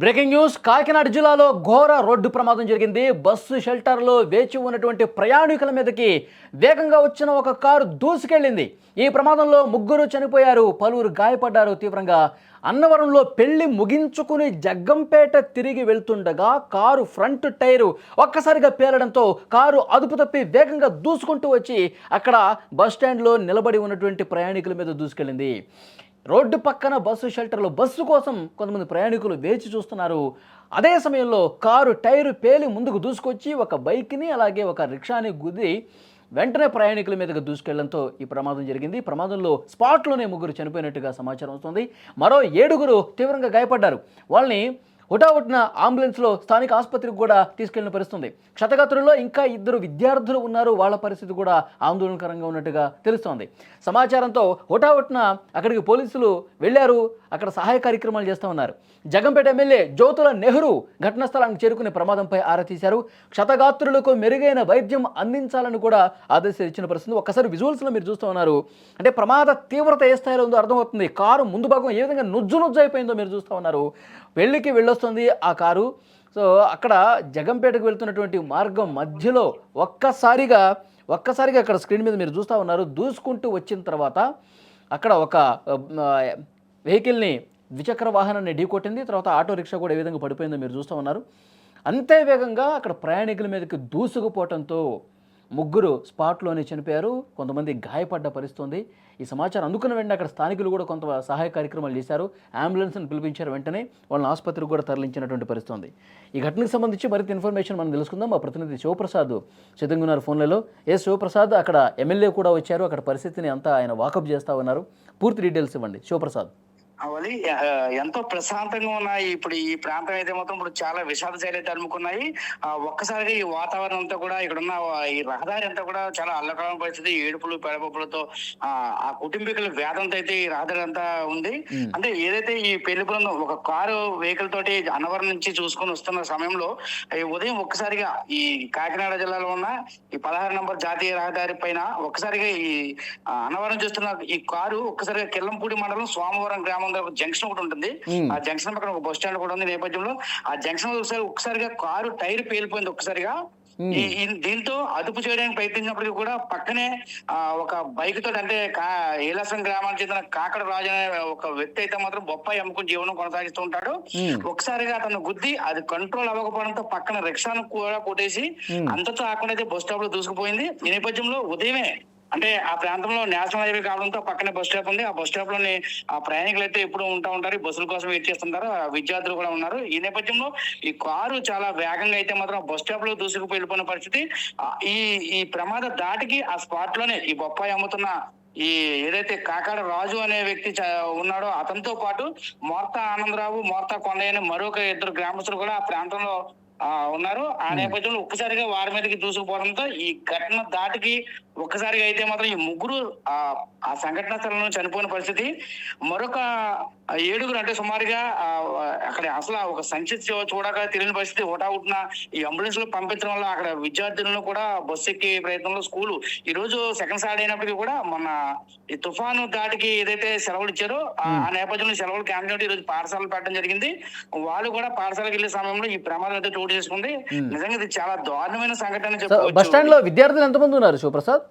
Breaking news. Kakinada జిల్లాలో ఘోర road ప్రమాదం జరిగింది. బస్సు షెల్టర్లో వేచి ఉన్నటువంటి ప్రయాణికుల మీదకి వేగంగా వచ్చిన ఒక కారు దూసుకెళ్లింది. ఈ ప్రమాదంలో ముగ్గురు చనిపోయారు, పలువురు గాయపడ్డారు తీవ్రంగా. అన్నవరంలో పెళ్లి ముగించుకుని జగ్గంపేట తిరిగి వెళ్తుండగా కారు ఫ్రంట్ టైరు ఒక్కసారిగా పేలడంతో కారు అదుపు తప్పి వేగంగా దూసుకుంటూ వచ్చి అక్కడ బస్టాండ్లో నిలబడి ఉన్నటువంటి ప్రయాణికుల మీద దూసుకెళ్ళింది. రోడ్డు పక్కన బస్సు షెల్టర్లో బస్సు కోసం కొంతమంది ప్రయాణికులు వేచి చూస్తున్నారు. అదే సమయంలో కారు టైరు పేలి ముందుకు దూసుకొచ్చి ఒక బైక్ని అలాగే ఒక రిక్షాని గుద్ది వెంటనే ప్రయాణికుల మీదకి దూసుకెళ్లడంతో ఈ ప్రమాదం జరిగింది. ప్రమాదంలో స్పాట్లోనే ముగ్గురు చనిపోయినట్టుగా సమాచారం వస్తుంది. మరో 7గురు తీవ్రంగా గాయపడ్డారు. వాళ్ళని హుటాహుటిన అంబులెన్స్లో స్థానిక ఆసుపత్రికి కూడా తీసుకెళ్లిన పరిస్థితుంది. క్షతగాత్రుల్లో ఇంకా 2 విద్యార్థులు ఉన్నారు. వాళ్ళ పరిస్థితి కూడా ఆందోళనకరంగా ఉన్నట్టుగా తెలుస్తోంది. సమాచారంతో హుటాహుటిన అక్కడికి పోలీసులు వెళ్లారు. అక్కడ సహాయ కార్యక్రమాలు చేస్తూ ఉన్నారు. జగంపేట ఎమ్మెల్యే జ్యోతుల నెహ్రూ ఘటనా స్థలానికి చేరుకునే ప్రమాదంపై ఆరా తీశారు. క్షతగాత్రులకు మెరుగైన వైద్యం అందించాలని కూడా ఆదేశాలు ఇచ్చిన పరిస్థితి. ఒక్కసారి విజువల్స్లో మీరు చూస్తూ ఉన్నారు. అంటే ప్రమాద తీవ్రత ఏ స్థాయిలో ఉందో అర్థమవుతుంది. కారు ముందు భాగం ఏ విధంగా నుజ్జు అయిపోయిందో మీరు చూస్తూ ఉన్నారు. పెళ్లికి వెళ్ళొస్తుంది ఆ కారు. సో అక్కడ జగంపేటకు వెళ్తున్నటువంటి మార్గం మధ్యలో ఒక్కసారిగా అక్కడ స్క్రీన్ మీద మీరు చూస్తూ ఉన్నారు. దూసుకుంటూ వచ్చిన తర్వాత అక్కడ ఒక వెహికల్ని ద్విచక్ర వాహనాన్ని ఢీకొట్టింది. తర్వాత ఆటో రిక్షా కూడా ఏ విధంగా పడిపోయిందో మీరు చూస్తూ ఉన్నారు. అంతే వేగంగా అక్కడ ప్రయాణికుల మీదకి దూసుకుపోవడంతో ముగ్గురు స్పాట్లోనే చనిపోయారు, కొంతమంది గాయపడ్డ పరిస్థితుంది. ఈ సమాచారం అందుకున్న వెంటనే అక్కడ స్థానికులు కూడా కొంత సహాయ కార్యక్రమాలు చేశారు. అంబులెన్స్ని పిలిపించారు. వెంటనే వాళ్ళని ఆసుపత్రికి కూడా తరలించినటువంటి పరిస్థితుంది. ఈ ఘటనకు సంబంధించి మరింత ఇన్ఫర్మేషన్ మనం తెలుసుకుందాం. మా ప్రతినిధి శివప్రసాద్ సిద్ధంగా ఉన్నారు ఫోన్లలో. శివప్రసాద్, అక్కడ ఎమ్మెల్యే కూడా వచ్చారు. అక్కడ పరిస్థితిని అంతా ఆయన వాకప్ చేస్తూ ఉన్నారు. పూర్తి డీటెయిల్స్ ఇవ్వండి శివప్రసాద్. అవలి ఎంతో ప్రశాంతంగా ఉన్నాయి. ఇప్పుడు ఈ ప్రాంతం అయితే మాత్రం ఇప్పుడు చాలా విషాద శైలి అలుముకున్నాయి. ఒక్కసారిగా ఈ వాతావరణం అంతా కూడా ఇక్కడున్న ఈ రహదారి అంతా కూడా చాలా అల్లకలం పరిస్థితి, ఏడుపులు పెడపప్పులతో ఆ కుటుంబీకుల వేదంతో అయితే ఈ రహదారి అంతా ఉంది. అంటే ఏదైతే ఈ పెళ్లి బృందం ఒక కారు వెహికల్ తోటి అన్నవరం నుంచి చూసుకొని వస్తున్న సమయంలో ఉదయం ఒక్కసారిగా ఈ కాకినాడ జిల్లాలో ఉన్న ఈ 16 నంబర్ జాతీయ రహదారి పైన ఒక్కసారిగా ఈ అన్నవరం చూస్తున్న ఈ కారు ఒక్కసారిగా కిల్లంపూడి మండలం సోమవరం గ్రామం ఒక జంక్షన్ ఒకటి ఉంటుంది. ఆ జంక్షన్ పక్కన ఒక బస్ స్టాండ్ కూడా ఉంది. నేపథ్యంలో ఆ జంక్షన్ ఒక్కసారిగా కారు టైర్ పేలిపోయింది ఒక్కసారిగా. దీంతో అదుపు చేయడానికి ప్రయత్నించినప్పటికీ కూడా పక్కనే ఒక బైక్ తోటి, అంటే ఏలాసం గ్రామానికి చెందిన కాకడ రాజు అనే ఒక వ్యక్తి అయితే మాత్రం బొప్పాయి అమ్ముకుని జీవనం కొనసాగిస్తూ ఉంటాడు. ఒకసారిగా అతను గుద్ది అది కంట్రోల్ అవ్వకపోవడంతో పక్కన రిక్షాను కూడా కొట్టేసి అంతతో ఆకుండా అయితే బస్ స్టాప్ లో దూసుకుపోయింది. ఈ నేపథ్యంలో ఉదయమే, అంటే ఆ ప్రాంతంలో నేషనల్ హైవే కావడంతో పక్కనే బస్ స్టాప్ ఉంది. ఆ బస్ స్టాప్ లోని ఆ ప్రయాణికులు అయితే ఎప్పుడు ఉంటారు, బస్సుల కోసం వెయిట్ చేస్తుంటారు. విద్యార్థులు కూడా ఉన్నారు. ఈ నేపథ్యంలో ఈ కారు చాలా వేగంగా అయితే మాత్రం బస్ స్టాప్ లో దూసుకుపోయి వెళ్ళిపోయిన పరిస్థితి. ఈ ప్రమాద దాటికి ఆ స్పాట్ లోనే ఈ బొప్పాయి అమ్ముతున్న ఈ ఏదైతే కాకాడ రాజు అనే వ్యక్తి ఉన్నాడో అతనితో పాటు మోర్తా ఆనందరావు, మోర్తా కొండయ్య అనే మరొక 2 గ్రామస్తులు కూడా ఆ ప్రాంతంలో ఉన్నారు. ఆ నేపథ్యంలో ఒక్కసారిగా వారి మీదకి దూసుకుపోవడంతో ఈ ఘటన దాటికి ఒక్కసారిగా అయితే మాత్రం ఈ ముగ్గురు ఆ సంఘటన స్థలంలో చనిపోయిన పరిస్థితి. మరొక 7గురు, అంటే సుమారుగా అక్కడ అసలు ఒక సంచి చూడక తెలియని పరిస్థితి. హుటాహుటిన ఈ అంబులెన్స్ లో పంపించడం వల్ల అక్కడ విద్యార్థులను కూడా బస్సు ఎక్కే ప్రయత్నంలో స్కూలు ఈ రోజు సెకండ్ సాటర్డే అయినప్పటికీ కూడా మన ఈ తుఫాను దాటికి ఏదైతే సెలవులు ఇచ్చారో ఆ నేపథ్యంలో సెలవులు క్యాన్సిల్ ఈ రోజు పాఠశాలలు పెట్టడం జరిగింది. వాళ్ళు కూడా పాఠశాలకు వెళ్లే సమయంలో ఈ ప్రమాదం అయితే చోటు చేసుకుంది. నిజంగా ఇది చాలా దారుణమైన సంఘటన చెప్పవచ్చు. బస్ స్టాండ్ లో విద్యార్థులు ఎంతమంది ఉన్నారు శివప్రసాద్?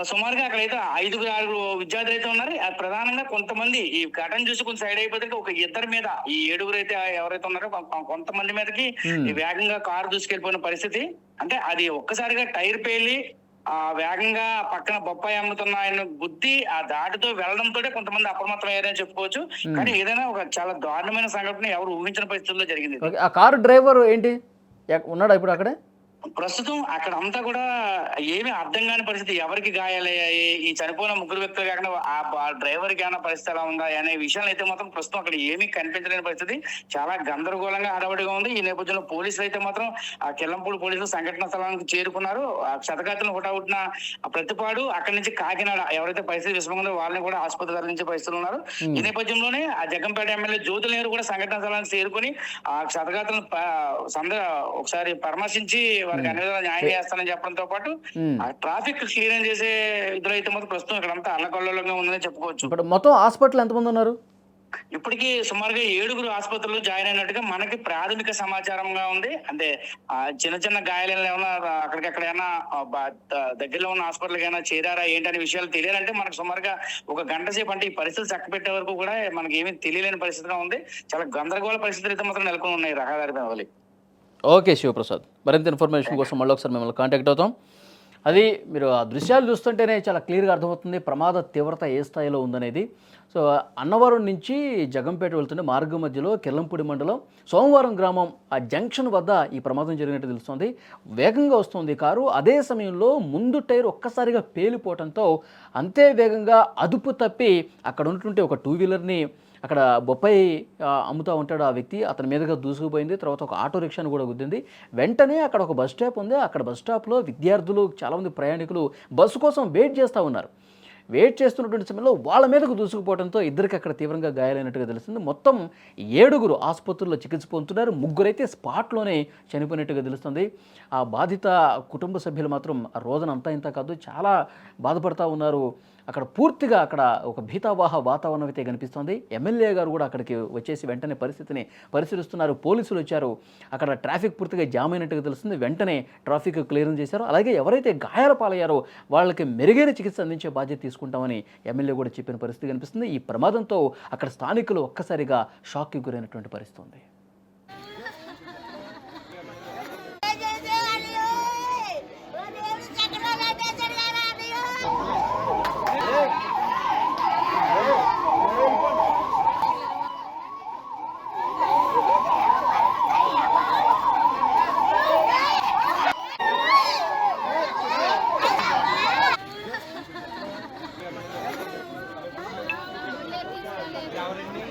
సుమారుగా అక్కడైతే 5-6 విద్యార్థులు అయితే ఉన్నారు. ప్రధానంగా కొంతమంది ఈ ఘటన చూసి కొంచెం సైడ్ అయిపోతే ఒక 2 మీద, ఈ 7గురు అయితే ఎవరైతే ఉన్నారో కొంతమంది మీదకి వేగంగా కారు దూసుకెళ్ళిపోయిన పరిస్థితి. అంటే అది ఒక్కసారిగా టైర్ పేలి వేగంగా పక్కన బొప్పాయి అమ్ముతున్న ఆయన బుద్ధి ఆ దాటితో వెళ్లడంతో కొంతమంది అప్రమత్తం అయ్యారని చెప్పుకోవచ్చు. కానీ ఏదైనా ఒక చాలా దారుణమైన సంఘటన ఎవరు ఊహించిన పరిస్థితుల్లో జరిగింది. ఆ కారు డ్రైవర్ ఏంటి ఉన్నాడా ఇప్పుడు అక్కడే? ప్రస్తుతం అక్కడ అంతా కూడా ఏమీ అర్థం కాని పరిస్థితి. ఎవరికి గాయాలయ్యాయి, ఈ చనిపోయిన ముగ్గురు వ్యక్తులు కాకుండా ఆ డ్రైవర్ కి ఏమైనా పరిస్థితి ఎలా ఉందా అనే విషయాలు అయితే మాత్రం ప్రస్తుతం అక్కడ ఏమీ కనిపించలేని పరిస్థితి. చాలా గందరగోళంగా హడావడిగా ఉంది. ఈ నేపథ్యంలో పోలీసులు అయితే మాత్రం ఆ కిల్లంపూడి పోలీసులు సంఘటన స్థలానికి చేరుకున్నారు. ఆ క్షతగాత్రులను హుటాహుటిన ప్రతిపాడు అక్కడి నుంచి కాకినాడ ఎవరైతే పరిస్థితి విషమంగా వాళ్ళని కూడా ఆసుపత్రి తరలించే పరిస్థితులు ఉన్నారు. ఈ నేపథ్యంలోనే ఆ జగ్గంపేట ఎమ్మెల్యే జ్యోతుల నెహ్రూ కూడా సంఘటన స్థలానికి చేరుకుని ఆ క్షతగాత్రులను ఒకసారి పరామర్శించి వారికి అన్ని విధాలు న్యాయం చేస్తానని చెప్పడంతో పాటు ఆ ట్రాఫిక్ క్లియరెన్స్ చేసే ఇద్దరు అయితే మాత్రం ప్రస్తుతం ఇక్కడ అంతా అల్లకల్లోలంగా ఉందని చెప్పుకోవచ్చు. మొత్తం హాస్పిటల్ ఎంతమంది ఉన్నారు? ఇప్పటికీ సుమారుగా 7 ఆసుపత్రుల్లో జాయిన్ అయినట్టుగా మనకి ప్రాథమిక సమాచారంగా ఉంది. అంటే చిన్న చిన్న గాయాలు ఏమన్నా అక్కడికక్కడ ఏమన్నా దగ్గరలో ఉన్న హాస్పిటల్కి ఏమైనా చేరారా ఏంటనే విషయాలు తెలియాలంటే మనకు సుమారుగా ఒక గంట సేపు, అంటే ఈ పరిస్థితి చక్కబెట్టే వరకు కూడా మనకి ఏమీ తెలియలేని పరిస్థితిగా ఉంది. చాలా గందరగోళ పరిస్థితులు అయితే మాత్రం నెలకొని ఉన్నాయి రహదారి మీద. ఓకే శివప్రసాద్, మరింత ఇన్ఫర్మేషన్ కోసం మళ్ళీ ఒకసారి మిమ్మల్ని కాంటాక్ట్ అవుతాం. అది మీరు ఆ దృశ్యాలు చూస్తుంటేనే చాలా క్లియర్గా అర్థమవుతుంది ప్రమాద తీవ్రత ఏ స్థాయిలో ఉందనేది. సో అన్నవరం నుంచి జగంపేట వెళ్తుండే మార్గం మధ్యలో కిర్లంపూడి మండలం సోమవారం గ్రామం ఆ జంక్షన్ వద్ద ఈ ప్రమాదం జరిగినట్టు తెలుస్తుంది. వేగంగా వస్తుంది కారు. అదే సమయంలో ముందు టైర్ ఒక్కసారిగా పేలిపోవడంతో అంతే వేగంగా అదుపు తప్పి అక్కడ ఉన్నటువంటి ఒక 2 వీలర్ని, అక్కడ బొప్పాయి అమ్ముతూ ఉంటాడు ఆ వ్యక్తి, అతని మీదుగా దూసుకుపోయింది. తర్వాత ఒక ఆటో రిక్షాను కూడా గుద్దింది. వెంటనే అక్కడ ఒక బస్ స్టాప్ ఉంది. అక్కడ బస్ స్టాప్లో విద్యార్థులు, చాలామంది ప్రయాణికులు బస్సు కోసం వెయిట్ చేస్తూ ఉన్నారు. వెయిట్ చేస్తున్నటువంటి సమయంలో వాళ్ళ మీదకు దూసుకుపోవడంతో ఇద్దరికి అక్కడ తీవ్రంగా గాయాలైనట్టుగా తెలుస్తుంది. మొత్తం 7 ఆసుపత్రుల్లో చికిత్స పొందుతున్నారు. 3 అయితే స్పాట్లోనే చనిపోయినట్టుగా తెలుస్తుంది. ఆ బాధిత కుటుంబ సభ్యులు మాత్రం ఆ రోజున అంతా ఇంత కాదు, చాలా బాధపడతా ఉన్నారు. అక్కడ పూర్తిగా అక్కడ ఒక భీతావాహ వాతావరణం అయితే కనిపిస్తుంది. ఎమ్మెల్యే గారు కూడా అక్కడికి వచ్చేసి వెంటనే పరిస్థితిని పరిశీలిస్తున్నారు. పోలీసులు వచ్చారు. అక్కడ ట్రాఫిక్ పూర్తిగా జామ్ అయినట్టుగా తెలుస్తుంది. వెంటనే ట్రాఫిక్ క్లియరెన్స్ చేశారు. అలాగే ఎవరైతే గాయాల పాలయ్యారో వాళ్ళకి మెరుగైన చికిత్స అందించే బాధ్యత తీసుకుంటామని ఎమ్మెల్యే కూడా చెప్పిన పరిస్థితి కనిపిస్తుంది. ఈ ప్రమాదంతో అక్కడ స్థానికులు ఒక్కసారిగా షాక్కి గురైనటువంటి పరిస్థితి ఉంది. ఎవరండి